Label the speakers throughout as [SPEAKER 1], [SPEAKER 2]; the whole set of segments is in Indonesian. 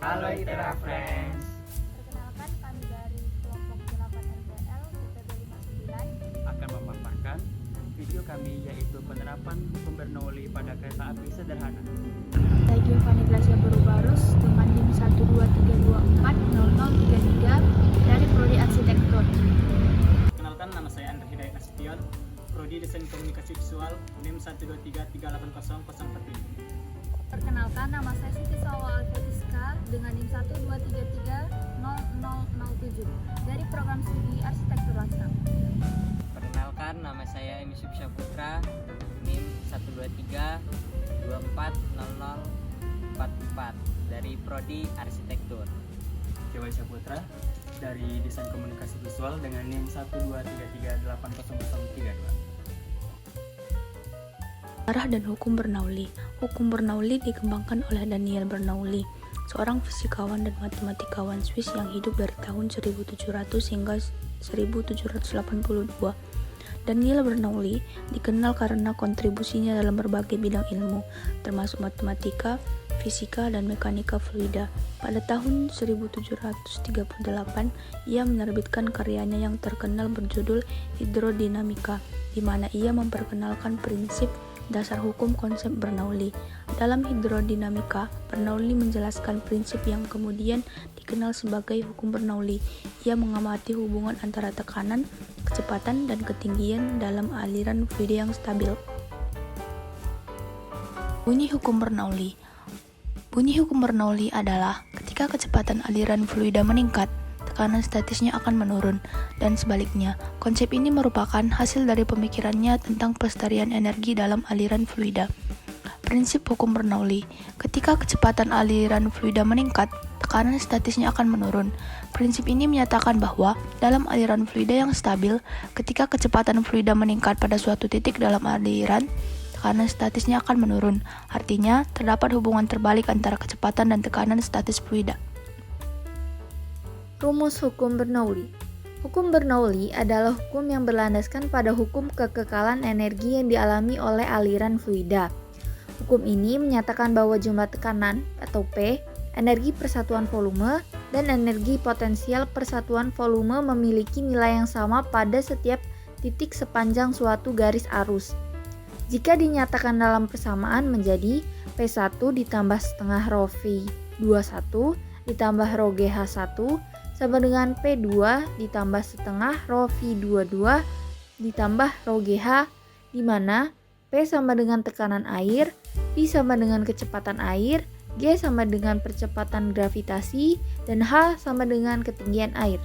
[SPEAKER 1] Halo ITERA Friends.
[SPEAKER 2] Perkenalkan, kami dari kelompok 8 MPL TPB 59
[SPEAKER 1] Akan memaparkan video kami yaitu penerapan hukum Bernoulli pada kereta api sederhana.
[SPEAKER 2] Saya Giovanni Gracia Barubarus dengan NIM 123240033 dari Prodi Arsitektur.
[SPEAKER 3] Perkenalkan, nama saya Andre Hidayat Nasution, Prodi Desain Komunikasi Visual, NIM 123380047.
[SPEAKER 2] Perkenalkan, nama saya Siti Sawal Alfetiska dengan NIM 123300007 dari Program Studi Arsitektur Lanskap.
[SPEAKER 4] Perkenalkan, nama saya Emi Subsya Putra, NIM 123240044 dari Prodi Arsitektur.
[SPEAKER 1] Dewa Putra dari Desain Komunikasi Visual dengan NIM 123380032.
[SPEAKER 5] Arah dan hukum Bernoulli. Hukum Bernoulli dikembangkan oleh Daniel Bernoulli, seorang fisikawan dan matematikawan Swiss yang hidup dari tahun 1700 hingga 1782. Daniel Bernoulli dikenal karena kontribusinya dalam berbagai bidang ilmu, termasuk matematika, fisika, dan mekanika fluida. Pada tahun 1738, ia menerbitkan karyanya yang terkenal berjudul Hidrodinamika, di mana ia memperkenalkan prinsip dasar hukum konsep Bernoulli. Dalam hidrodinamika, Bernoulli menjelaskan prinsip yang kemudian dikenal sebagai hukum Bernoulli. Ia mengamati hubungan antara tekanan, kecepatan, dan ketinggian dalam aliran fluida yang stabil. Bunyi hukum Bernoulli. Bunyi hukum Bernoulli adalah ketika kecepatan aliran fluida meningkat, tekanan statisnya akan menurun, dan sebaliknya. Konsep ini merupakan hasil dari pemikirannya tentang pelestarian energi dalam aliran fluida. Prinsip hukum Bernoulli: ketika kecepatan aliran fluida meningkat, tekanan statisnya akan menurun. Prinsip ini menyatakan bahwa dalam aliran fluida yang stabil, ketika kecepatan fluida meningkat pada suatu titik dalam aliran, tekanan statisnya akan menurun. Artinya, terdapat hubungan terbalik antara kecepatan dan tekanan statis fluida.
[SPEAKER 2] Rumus hukum Bernoulli. Hukum Bernoulli adalah hukum yang berlandaskan pada hukum kekekalan energi yang dialami oleh aliran fluida. Hukum ini menyatakan bahwa jumlah tekanan atau P, energi persatuan volume, dan energi potensial persatuan volume memiliki nilai yang sama pada setiap titik sepanjang suatu garis arus. Jika dinyatakan dalam persamaan menjadi P1 ditambah setengah rho V21 ditambah rho GH1 sama dengan P2 ditambah setengah rho V22 ditambah rho GH, di mana P sama dengan tekanan air, V sama dengan kecepatan air, G sama dengan percepatan gravitasi, dan H sama dengan ketinggian air.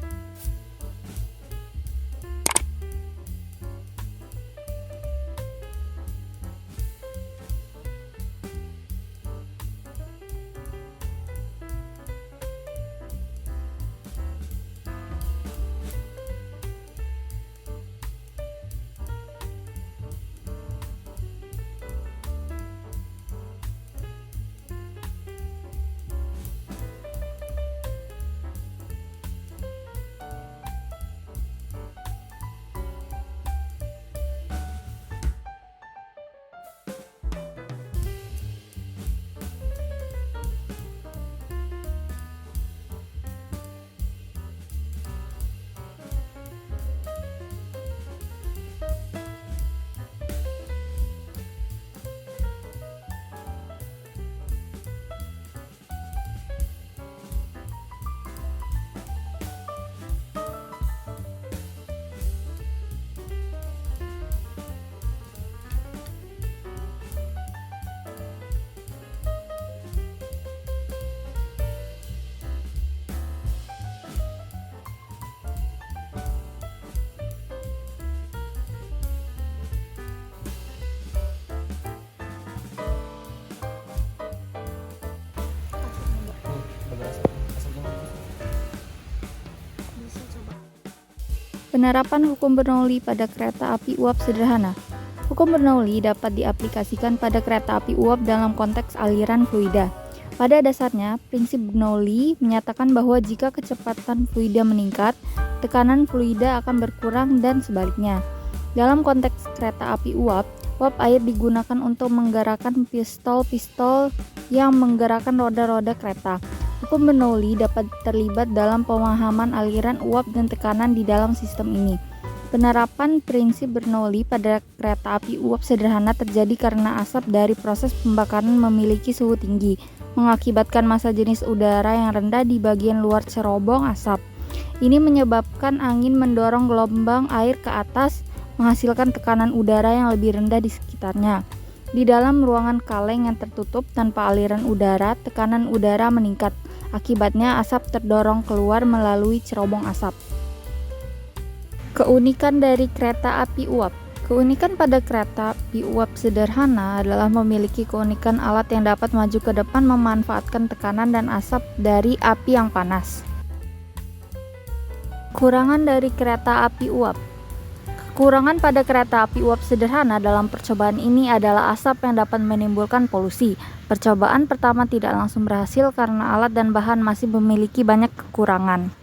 [SPEAKER 2] Penerapan hukum Bernoulli pada kereta api uap sederhana. Hukum Bernoulli dapat diaplikasikan pada kereta api uap dalam konteks aliran fluida. Pada dasarnya, prinsip Bernoulli menyatakan bahwa jika kecepatan fluida meningkat, tekanan fluida akan berkurang dan sebaliknya. Dalam konteks kereta api uap air digunakan untuk menggerakkan pistol-pistol yang menggerakkan roda-roda kereta. Hukum Bernoulli dapat terlibat dalam pemahaman aliran uap dan tekanan di dalam sistem ini. Penerapan prinsip Bernoulli pada kereta api uap sederhana terjadi karena asap dari proses pembakaran memiliki suhu tinggi, mengakibatkan massa jenis udara yang rendah di bagian luar cerobong asap. Ini menyebabkan angin mendorong gelombang air ke atas, menghasilkan tekanan udara yang lebih rendah di sekitarnya. Di dalam ruangan kaleng yang tertutup tanpa aliran udara, tekanan udara meningkat. Akibatnya asap terdorong keluar melalui cerobong asap. Keunikan dari kereta api uap. Keunikan pada kereta api uap sederhana adalah memiliki keunikan alat yang dapat maju ke depan memanfaatkan tekanan dan asap dari api yang panas. Kekurangan dari kereta api uap. Kekurangan pada kereta api uap sederhana dalam percobaan ini adalah asap yang dapat menimbulkan polusi. Percobaan pertama tidak langsung berhasil karena alat dan bahan masih memiliki banyak kekurangan.